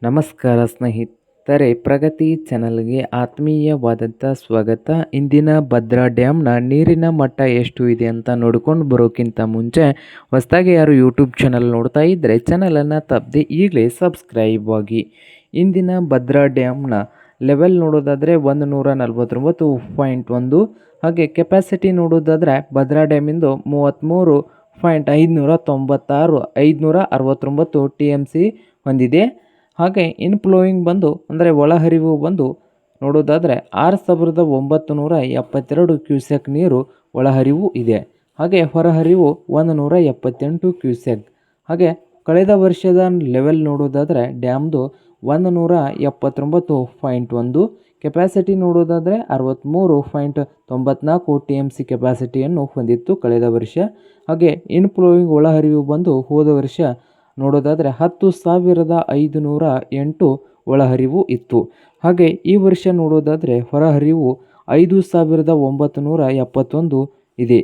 ನಮಸ್ಕಾರ ಸ್ನೇಹಿತರೆ, ಪ್ರಗತಿ ಚಾನಲ್ಗೆ ಆತ್ಮೀಯವಾದಂಥ ಸ್ವಾಗತ. ಇಂದಿನ ಭದ್ರಾ ಡ್ಯಾಮ್ನ ನೀರಿನ ಮಟ್ಟ ಎಷ್ಟು ಇದೆ ಅಂತ ನೋಡ್ಕೊಂಡು ಬರೋಕ್ಕಿಂತ ಮುಂಚೆ ಹೊಸದಾಗಿ ಯಾರು ಯೂಟ್ಯೂಬ್ ಚಾನಲ್ ನೋಡ್ತಾ ಇದ್ದರೆ ಚಾನಲನ್ನು ತಪ್ಪದೆ ಈಗಲೇ ಸಬ್ಸ್ಕ್ರೈಬ್ ಆಗಿ. ಇಂದಿನ ಭದ್ರಾ ಡ್ಯಾಮ್ನ ಲೆವೆಲ್ ನೋಡೋದಾದರೆ 149.1, ಹಾಗೆ ಕೆಪಾಸಿಟಿ ನೋಡೋದಾದರೆ ಭದ್ರಾ ಡ್ಯಾಮಿಂದು 33.569 TMC ಹೊಂದಿದೆ. ಹಾಗೆ ಇನ್ಫ್ಲೋಯಿಂಗ್ ಬಂದು ಅಂದರೆ ಒಳಹರಿವು ಬಂದು ನೋಡೋದಾದರೆ 6,972 ಕ್ಯೂಸೆಕ್ ನೀರು ಒಳಹರಿವು ಇದೆ. ಹಾಗೆ ಹೊರಹರಿವು 178 ಕ್ಯೂಸೆಕ್. ಹಾಗೆ ಕಳೆದ ವರ್ಷದ ಲೆವೆಲ್ ನೋಡೋದಾದರೆ ಡ್ಯಾಮ್ದು 179.1, ಕೆಪಾಸಿಟಿ ನೋಡೋದಾದರೆ 63.94 TMC ಕೆಪಾಸಿಟಿಯನ್ನು ಹೊಂದಿತ್ತು ಕಳೆದ ವರ್ಷ. ಹಾಗೆ ಇನ್ಫ್ಲೋಯಿಂಗ್ ಒಳಹರಿವು ಬಂದು ಹೋದ ವರ್ಷ ನೋಡೋದಾದರೆ 10,508 ಒಳಹರಿವು ಇತ್ತು. ಹಾಗೆ ಈ ವರ್ಷ ನೋಡೋದಾದರೆ ಹೊರಹರಿವು 5,971 ಇದೆ.